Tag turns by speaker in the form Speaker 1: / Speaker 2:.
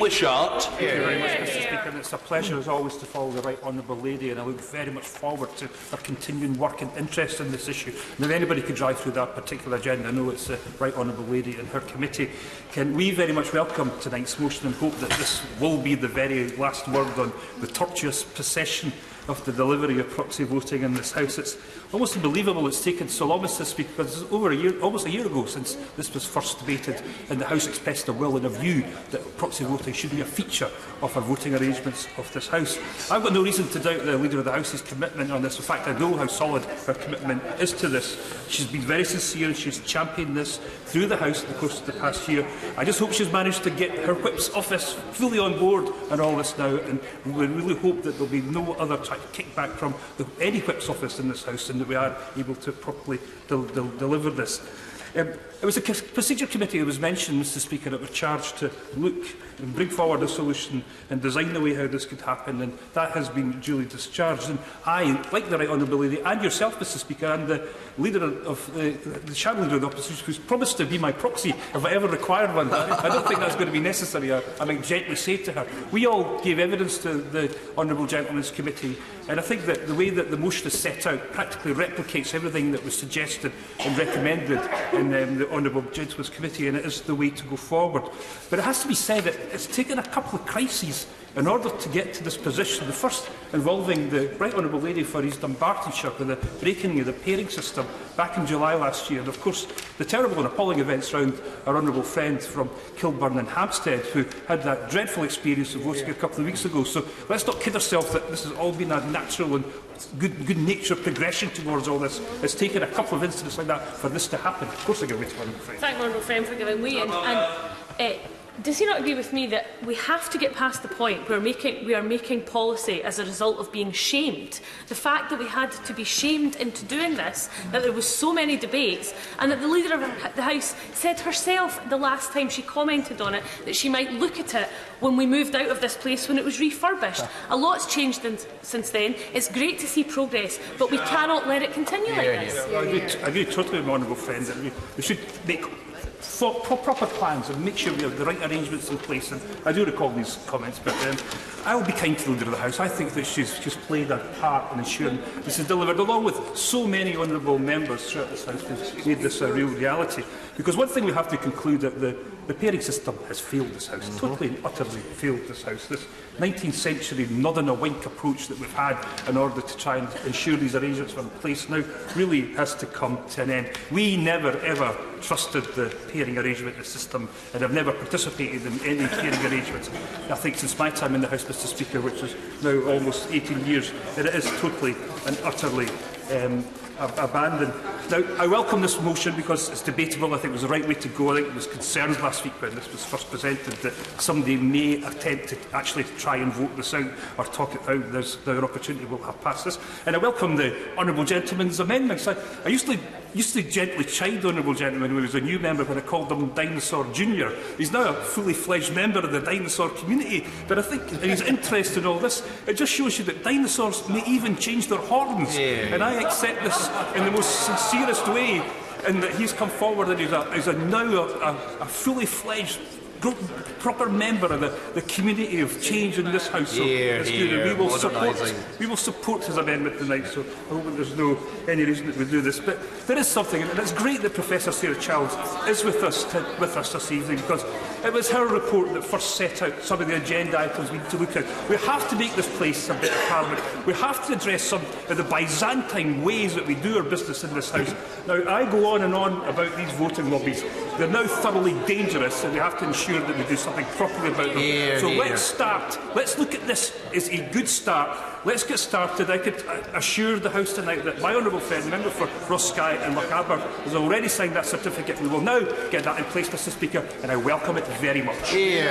Speaker 1: Wishart.
Speaker 2: Thank you very much, Mr. Speaker. It's a pleasure, as always, to follow the Right Honourable Lady, and I look very much forward to her continuing work and interest in this issue. And if anybody could drive through that particular agenda, I know it's the Right Honourable Lady and her committee. We very much welcome tonight's motion and hope that this will be the very last word on the tortuous procession of the delivery of proxy voting in this House. It's almost unbelievable it's taken so long, Mr. Speaker, because it's over almost a year ago since this was first debated and the House expressed a will and a view that proxy voting should be a feature of our voting arrangements of this House. I've got no reason to doubt the Leader of the House's commitment on this. In fact, I know how solid her commitment is to this. She's been very sincere and she's championed this through the House in the course of the past year. I just hope she's managed to get her Whip's office fully on board on all this now, and we really hope that there will be no other kickback from any Whip's office in this House and that we are able to properly deliver this. It was a procedure committee that was mentioned, Mr. Speaker, that were charged to look and bring forward a solution and design the way how this could happen, and that has been duly discharged. And I, like the Right Honourable Lady, and yourself, Mr. Speaker, and the leader of the shadow leader of the opposition, who's promised to be my proxy if I ever required one. I don't think that's going to be necessary. I might gently say to her, we all gave evidence to the Honourable Gentleman's Committee, and I think that the way that the motion is set out practically replicates everything that was suggested and recommended in the Honourable Gentleman's Committee, and it is the way to go forward. But it has to be said that it's taken a couple of crises in order to get to this position. The first involving the Right Honourable Lady for East Dunbartonshire with the breaking of the pairing system back in July last year, and of course the terrible and appalling events around our honourable friend from Kilburn and Hampstead who had that dreadful experience of voting a couple of weeks ago. So let's not kid ourselves that this has all been a natural and good-natured progression towards all this. It's taken a couple of incidents like that for this to happen. Of course I give way to Honourable Friend.
Speaker 3: Thank Honourable Friend for giving way in. Does he not agree with me that we have to get past the point where we are making policy as a result of being shamed? The fact that we had to be shamed into doing this, that there was so many debates, and that the Leader of the House said herself the last time she commented on it that she might look at it when we moved out of this place when it was refurbished. A lot's changed since then. It's great to see progress, but we cannot let it continue like this.
Speaker 2: I agree totally with my Honourable Friend that we should make proper plans and make sure we have the right arrangements in place. And I do recall these comments, but I will be kind to the Leader of the House. I think that she's played her part in ensuring this is delivered, along with so many honourable members throughout this House who've made this a real reality. Because one thing we have to conclude that the pairing system has failed this House, totally and utterly failed this House. This 19th century nod and a wink approach that we've had in order to try and ensure these arrangements were in place now really has to come to an end. We never ever trusted the pairing arrangement system and have never participated in any pairing arrangements. I think since my time in the House, Mr. Speaker, which is now almost 18 years, that it is totally and utterly abandoned. Now, I welcome this motion because it's debatable. I think it was the right way to go. I think there was concerns last week when this was first presented that somebody may attempt to actually try and vote this out or talk it out. There's an opportunity we'll have passed this. And I welcome the Honourable Gentleman's amendments. I used to gently chide the Honourable Gentleman when he was a new member when I called him Dinosaur Junior. He's now a fully fledged member of the dinosaur community. But I think his interest in all this, it just shows you that dinosaurs may even change their horns. And I accept this in the most sincerest way, and that he's come forward and he's now a fully fledged proper member of the community of change in this House. So we will support his amendment tonight, so I hope that there's any reason that we do this. But there is something, and it's great that Professor Sarah Childs is with us this evening, because it was her report that first set out some of the agenda items we need to look at. We have to make this place a better Parliament. We have to address some of the Byzantine ways that we do our business in this House. Now, I go on and on about these voting lobbies. They're now thoroughly dangerous, and we have to ensure that we do something properly about them. Let's start. Let's look at this as a good start. Let's get started. I could assure the House tonight that my honourable friend, the member for Ross Skye and Lochaber, has already signed that certificate. We will now get that in place, Mr. Speaker, and I welcome it very much.